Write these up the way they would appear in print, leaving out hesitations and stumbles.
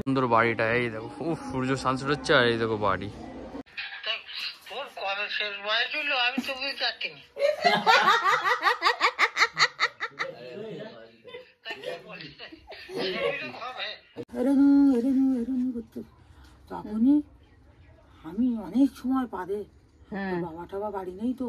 সুন্দর বাড়িটা, এই দেখো সূর্য সানসেট হচ্ছে আর এই দেখো বাড়ি। আমি তো বুঝতে পারছি তখনই আমি অনেক সময় বাদে বাবা টাবা বাড়ি নেই তো,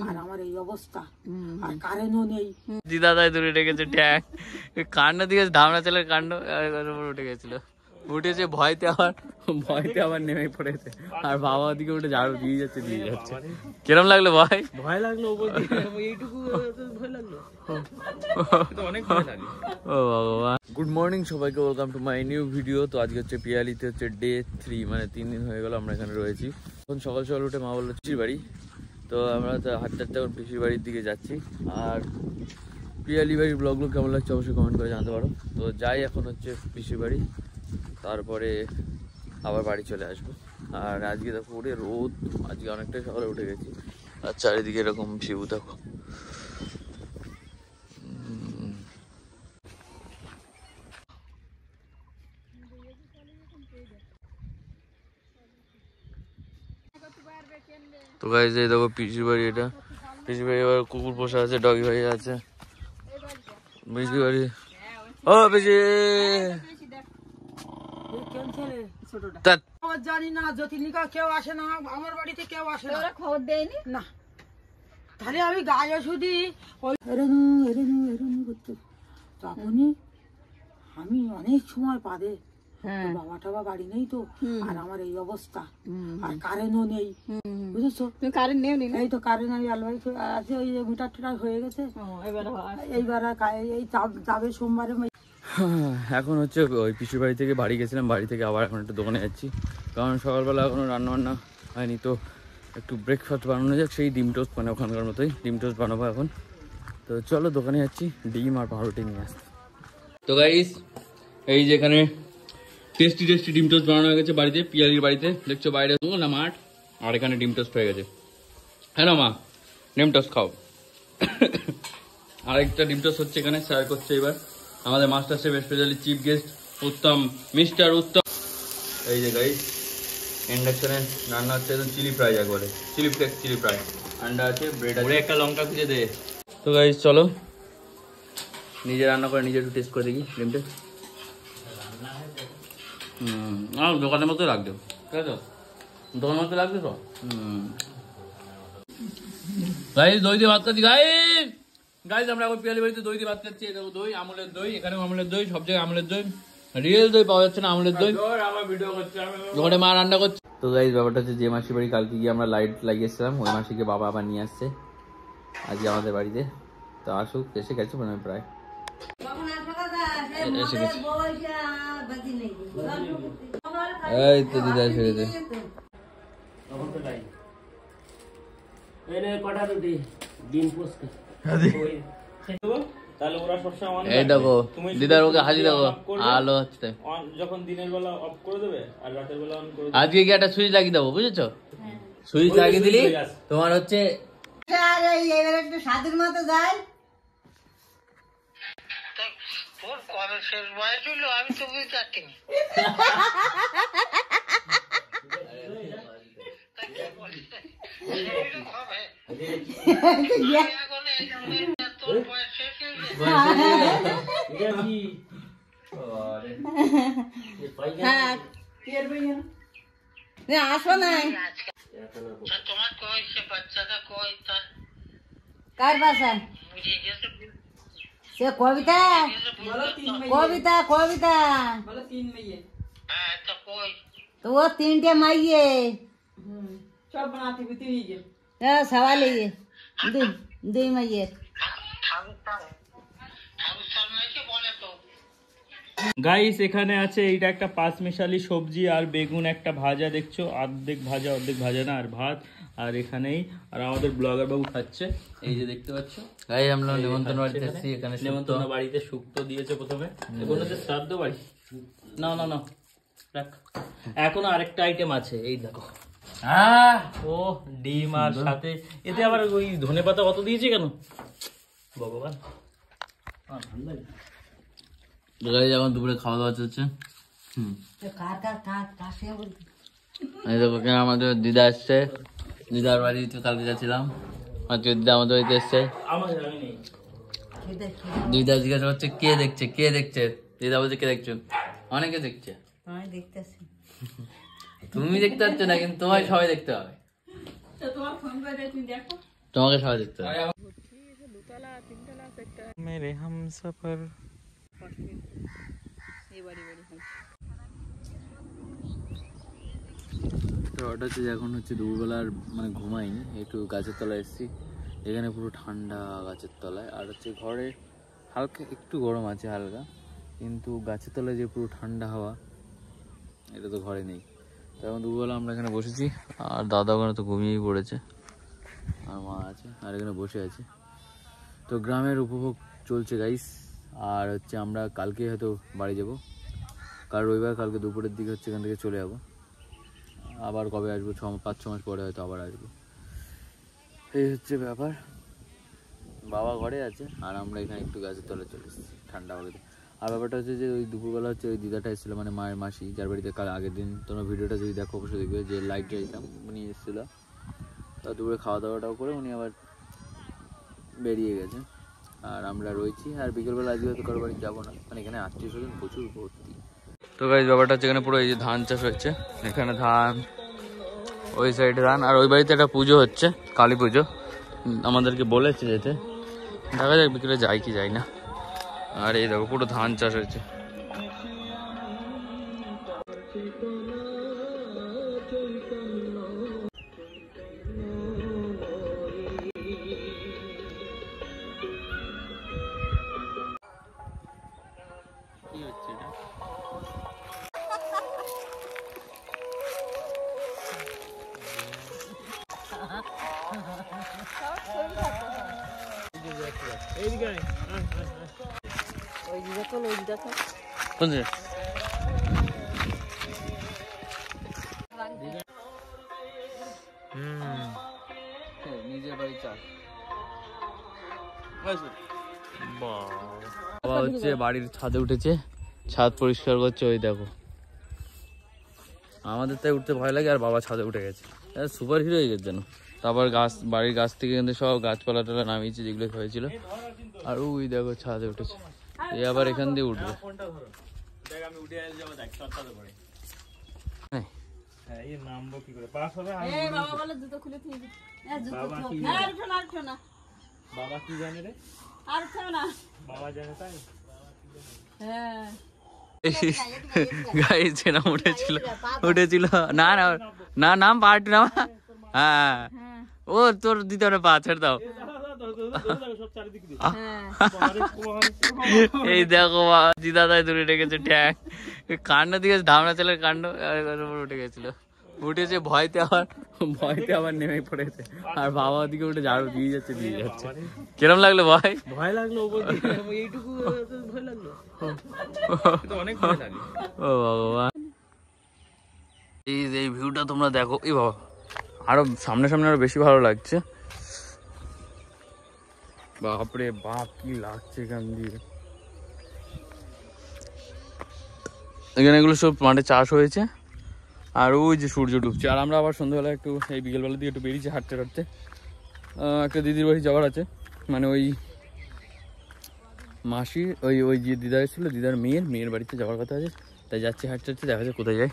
আর আমার এই অবস্থা, আর কারেন্টও নেই। দিদাদাই দূরে রেখেছে ট্যাং, কাণ্ড দিয়েছে, ধামনা চালের কাণ্ড উঠে গেছিল, উঠেছে ভয়তে আবার নেমে পড়েছে, আর বাবা ওদিকে উঠে ঝাড়ু দিয়ে যাচ্ছে। কিরম লাগলো ভাই? ভয় লাগলো, এইটুকু ভয় লাগলো, অনেক ভয় লাগে। ও বাবা, গুড মর্নিং সবাইকে, welcome to my new video. তো আজকে হচ্ছে পিয়ালিতে হচ্ছে ডে 3, মানে 3 দিন হয়ে গেল আমরা এখানে রয়েছি। এখন সকাল সকাল উঠে মা বললো পিসির বাড়ি, তো আমরা তো হাঁটতে হাঁটতে এখন পিসির বাড়ির দিকে যাচ্ছি। আর পিয়ালি বাড়ির ব্লগগুলো কেমন লাগছে অবশ্যই কমেন্ট করে জানাতে পারো। তো যাই এখন হচ্ছে পিসির বাড়ি, তারপরে আবার বাড়ি চলে আসবো। আর আজকে দেখো উঠে রোদ, আজকে অনেকটাই সকালে উঠে গেছি, আর চারিদিকে এরকম ভিউ দেখো। তো গাইস এই দেখো পিসির বাড়ি, এটা পিসির বাড়ি। এবার কুকুর পোষা আছে, ডগি ভাই আছে পিসির বাড়ি। ও পিসি, জানি না জ্যোতির্লিকা কেউ আসে না আমার বাড়িতে, কেউ আসে না, খবর দেয়নি না। তাহলে আমি গায়ে শুধু তখনই আমি অনেক সময় বাদে বাবা টাবা বাড়ি নেই তো, আর আমার এই অবস্থা, আর কারেন্টও নেই, বুঝেছো? কারেন্ট নেই, এই তো কারেন্ট আমি আলবাই আছে, ওই মিটার টিটার হয়ে গেছে। এইবার এই যাবে সোমবারে। এখন হচ্ছে ওই পিসির বাড়ি থেকে বাড়ি গেছিলাম, বাড়ি থেকে আবার এখন একটা দোকানে যাচ্ছি, কারণ সকালবেলা এখনো রান্না বান্না হয়নি। তো একটু ব্রেকফাস্ট বানানো যাক, সেই ডিম টোস্ট, মানে ওখানকার মতোই ডিম টোস্ট বানাবো এখন। তো চলো দোকানে যাচ্ছি, ডিম আর পাউরুটি নিয়ে আসতে। তো গাইস এই যে এখানে টেস্টি ডিম টোস্ট বানানো হয়ে গেছে বাড়িতে, পিয়ালির বাড়িতে। দেখছো বাইরে না মাঠ, আর এখানে ডিম টোস্ট হয়ে গেছে। হ্যাঁ না মা, ডিম টোস্ট খাও। আরেকটা ডিম টোস্ট হচ্ছে এখানে, শেয়ার করছে এবার আমাদের master chef specially chief guest Uttam, mister Uttam. এই যে গাইস ইন্ডাকশনে রান্না হচ্ছে, একদম চিলি ফ্রাই যাকে বলে, চিলি ফ্লেক্স চিলি ফ্রাই। আন্ডা আছে, ব্রেড আছে, একটা লঙ্কা খুঁজে দে। তো গাইস চলো নিজে রান্না করে নিজে একটু টেস্ট করে দেখি ডিমটা। দোকানের মতো লাগবে, ঠিক আছে? দোকানের মতো লাগবে তো। গাইস দই দিয়ে ভাত খাচ্ছি, গাইস আমরা এখন পিয়ালি বাড়িতে দই দিয়ে ভাত খাচ্ছি। দেখো দই, আমলের দই, এখানেও আমলের দই, সব জায়গায় আমলের দই, রিয়েল দই পাওয়া যাচ্ছে না, আমলের দই। ওখানে মা রান্না করছে। তো গাইস ব্যাপারটা হচ্ছে, যে মাসির বাড়ি কালকে গিয়ে আমরা লাইট লাগিয়েছিলাম, ওই মাসিকে বাবা আবার নিয়ে আসছে আজকে আমাদের বাড়িতে। তো আসুক, এসে গেছে মনে হয় প্রায়, এসে গেছে। এই তো দিদা এসে গেছে। এই দেখো দিদার ওকে হাজি দেখো, আলো হচ্ছে। যখন দিনের বেলা অফ করে দেবে আর রাতের বেলা অন করে দেবে। আজকে কি একটা সুইচ লাগিয়ে দেবো, বুঝেছো? সুইচ লাগিয়ে দিলি তোমার হচ্ছে একটু স্বাদের মতো যায়। তোর কবে শেষ বয়স হলো আমি তো বুঝতে পারছি না। তোর বয়স শেষ আসো না, তোমার কই সে বাচ্চাটা কই, তার কার বাসায় সে কবিতা কবিতা কবিতা তো কই তো ও 3টে মাইয়ে সব বানাতে সবাই লেগে দুই মাইয়ে। গাইস এখানে আছে এইটা একটা পাঁচমিশালি সবজি আর বেগুন একটা ভাজা, দেখছো অর্ধেক ভাজা অর্ধেক ভাজা না, আর ভাত। আর এখানেই আর আমাদের ব্লগার বাবু খাচ্ছে, এই যে দেখতে পাচ্ছ। গাইস আমরা নেমন্তন্ন বাড়িতে এসেছি, এখানে নেমন্তন্ন বাড়িতে শুক্তো দিয়েছে প্রথমে, এখন হচ্ছে শ্রাদ্ধ বাড়ি। না না না রাখ, এখনো আরেকটা আইটেম আছে, এই দেখো। ও ডিম আর সাথে এতে আবার ওই ধনেপাতা কত দিয়েছে কেন ভগবান। গাইস এখন দুপুরে খাওয়া দাওয়া চলছে, এই দেখো আমাদের দিদা আসছে, দিদার বাড়িতে কালকে গেছিলাম, আজকে দিদা আমাদের বাড়িতে এসছে। দিদা জিজ্ঞাসা করছে কে দেখছে, কে দেখছে, দিদা বলছে কে দেখছো, অনেকে দেখছে। তুমি দেখতে পাচ্ছ না, কিন্তু তোমায় সবাই দেখতে হবে, তোমাকে সবাই দেখতে হবে। मेरे हमसफर তো ওটা হচ্ছে এখন হচ্ছে দুপুরবেলার মানে ঘুমাইনি, একটু গাছের তলায় এসেছি। এখানে পুরো ঠান্ডা গাছের তলায়, আর হচ্ছে ঘরে হালকা একটু গরম আছে হালকা, কিন্তু গাছের তলায় যে পুরো ঠান্ডা হাওয়া এটা তো ঘরে নেই। তো এখন দুপুরবেলা আমরা এখানে বসেছি, আর দাদা ওখানে তো ঘুমিয়েই পড়েছে, আর মা আছে আর এখানে বসে আছে। তো গ্রামের উপভোগ চলছে গাইস। আর হচ্ছে আমরা কালকে হয়তো বাড়ি যাব, কাল রবিবার, কালকে দুপুরের দিকে হচ্ছে এখান থেকে চলে যাবো। আবার কবে আসবো, 5-6 মাস পরে হয়তো আবার আসবো। এই হচ্ছে ব্যাপার। বাবা ঘরে আছে আর আমরা এখানে একটু গাছের তলে চলে এসেছি ঠান্ডা বাড়িতে। আর ব্যাপারটা হচ্ছে যে ওই দুপুরবেলা হচ্ছে ওই দিদাটা এসেছিলো, মানে মায়ের মাসি, যার বাড়িতে কাল আগের দিন তোমরা ভিডিওটা যদি দেখো অবশ্যই দেখবে, যে লাইট জ্বালিতাম, উনি এসেছিলো। তা দুপুরে খাওয়া দাওয়াটাও করে উনি আবার বেরিয়ে গেছে, আর আমরা রয়েছি। আর বিকেলবেলা আজকে হয়তো কারো বাড়ি যাবো না, মানে এখানে আত্মীয় স্বজন প্রচুর ভর্তি। তো গাইস ব্যাপারটা হচ্ছে এখানে পুরো এই যে ধান চাষ হচ্ছে, এখানে ধান, ওই সাইডে ধান, আর ওই বাড়িতে একটা পুজো হচ্ছে, কালী পুজো, আমাদেরকে বলেছে যেতে, দেখা যাক বিকেলে যাই কি যাই না। আর এই দেখো পুরো ধান চাষ হয়েছে। কি হচ্ছে এটা? কোন যে নিজের বাড়ি চাষ। বাবা হচ্ছে বাড়ির ছাদে উঠেছে, ছাদ পরিষ্কার করছে, ওই দেখো। আমাদের তাই উঠতে ভয় লাগে, আর বাবা ছাদে উঠে গেছে, সুপার হিরো হয়ে গেছে যেন। তারপর গাছ, বাড়ির গাছ থেকে কিন্তু সব গাছপালা টালা নামিয়েছে যেগুলো হয়েছিল। আর ওই দেখো ছাদে উঠেছে, এ আবার এখান দিয়ে উঠবে। বাবা কি জানে রে, বাবা জানে তাই। গাইস এরকম উঠেছিল না না না, নাম পার্ট না, হ্যাঁ ও তোর দিতে হবে, পা ছেড়ে দাও। এই দেখো দিদাদাই দূরে রেখেছে ট্যাঙ্ক, কাণ্ড দিকে ধামড়া চালের কাণ্ড উঠে গেছিল, উঠেছে ভয়তে আবার নেমে পড়েছে। আর বাবা দিকে উঠে ঝাড়ু দিয়ে যাচ্ছে। কিরম লাগলো ভাই? ভয় লাগলো, এইটুকু ভয় লাগলো, অনেক ভয় লাগে। ও বাবা, এই ভিউটা তোমরা দেখো, এই বাবা আরো সামনে সামনে আরো বেশি ভালো লাগছে। বাপরে বাপ কি লাগছে এখান দিয়ে। এখানে এগুলো সব মাঠে চাষ হয়েছে, আর ওই যে সূর্য ডুবছে। আর আমরা আবার সন্ধ্যাবেলা একটু এই বিকেলবেলা দিয়ে একটু বেরিয়েছি হাঁটতে হাঁটতে, একটা দিদির বাড়ি যাওয়ার আছে, মানে ওই মাসি, ওই যে দিদা এসেছিলো, দিদার মেয়ের বাড়িতে যাওয়ার কথা আছে, তাই যাচ্ছি হাঁটতে হাঁটতে, দেখা যায় কোথায় যাই।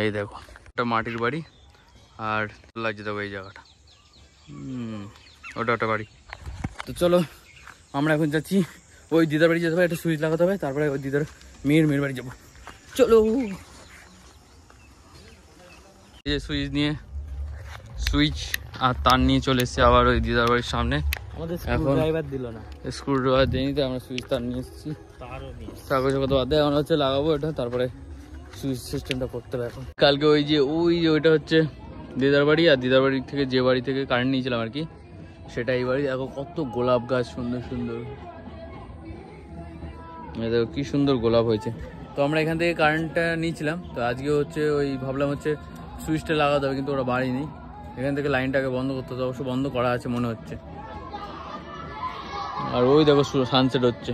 এই দেখো একটা মাটির বাড়ি, আর লাগছে দেখো এই জায়গাটা, ওটা বাড়ি। তো চলো আমরা এখন যাচ্ছি ওই দিদার বাড়ি যেতে হবে, একটা সুইচ লাগাতে হবে, তারপরে ওই দিদার মেয়ের বাড়ি যাবো। চলো এই যে সুইচ আর তার নিয়ে চলে এসেছি আবার ওই দিদার বাড়ির সামনে। আমাদের স্ক্রুড্রাইভার দিল না, স্ক্রুড্রাইভার দিইনি, তো আমরা সুইচ তার নিয়ে এসেছি, কাগজ কত বাদ দেয়, আমরা হচ্ছে লাগাবো এটা, তারপরে সুইচ সিস্টেমটা করতে হবে এখন। কালকে ওই যে ওইটা হচ্ছে দিদার বাড়ি, আর দিদার বাড়ি থেকে যে বাড়ি থেকে কারেন্ট নিয়েছিলাম আর কি, সেটা এই বাড়ি। দেখো কত গোলাপ গাছ, সুন্দর সুন্দর, দেখো কি সুন্দর গোলাপ হয়েছে। তো আমরা এখান থেকে কারেন্টটা নিয়েছিলাম, তো আজকে হচ্ছে ওই ভাবলাম হচ্ছে সুইচটা লাগাতে হবে, কিন্তু ওরা বাড়ি নেই, এখান থেকে লাইনটাকে বন্ধ করতে হবে, অবশ্য বন্ধ করা আছে মনে হচ্ছে। আর ওই দেখো সানসেট হচ্ছে,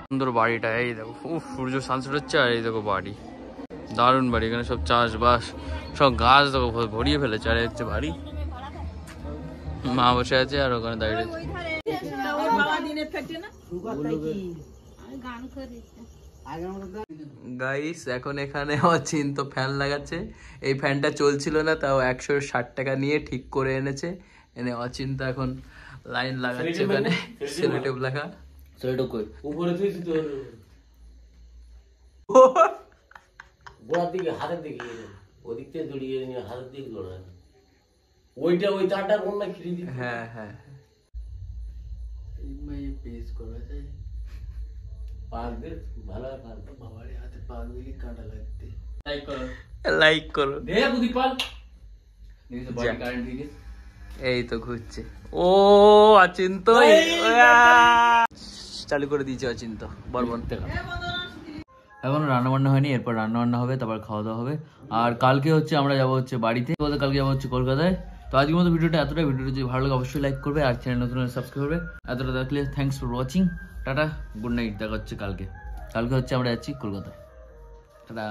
সুন্দর বাড়িটা, এই দেখো সূর্য সানসেট হচ্ছে আর এই দেখো বাড়ি, দারুণ বাড়ি। এখানে সব চাষবাস, সব গাছ দেখো ভরিয়ে ফেলেছে। আর হচ্ছে বাড়ি, মা বসে আছে আর ওখানে দাঁড়িয়ে আছে। গাইস এখন এখানে অচিন্ত ফ্যান লাগাচ্ছে। এই ফ্যানটা চলছিল না, তাও 160 টাকা নিয়ে ঠিক করে এনেছে। এনে অচিন্ত এখন লাইন লাগাচ্ছে ওখানে, সেলোটেপ লাগা। সেলোটেপ কই উপরে তুইছি তো গোড়ার দিকে, হাতের দিকে, ওদিক থেকে জড়িয়ে নিয়ে হাতের দিকে জড়ায় ওইটা, ওই তারটা কোন না খিরি দিই। হ্যাঁ হ্যাঁ এই পেজ করা যায়। পাক দে ভালো পাক, বাবারে হাতে পাক দিলে কাটা লাগতে। লাইক করো, লাইক করো। দে বুদ্ধি পাল দেখো বডি কারেন্ট দিকে। এই তো ঘুরছে। ও অচিন্ত চালু করে দিয়েছে অচিন্ত বর্বন থেকে। এখন রান্না বান্না হয়নি, এরপর রান্না বান্না হবে, তারপর খাওয়া দাওয়া হবে। আর কালকে হচ্ছে আমরা যাবো হচ্ছে বাড়িতে, কালকে যাবো হচ্ছে কলকাতায়। তো আজকের মতো ভিডিওটা এতটা। ভিডিওটা যদি ভালো লাগে অবশ্যই লাইক করবে, আর চ্যানেল নতুন সাবস্ক্রাইব করবে। এতটা দেখলে thanks for watching. Tata, good night. দেখা হচ্ছে কালকে। কালকে হচ্ছে আমরা যাচ্ছি কলকাতায়। টাটা।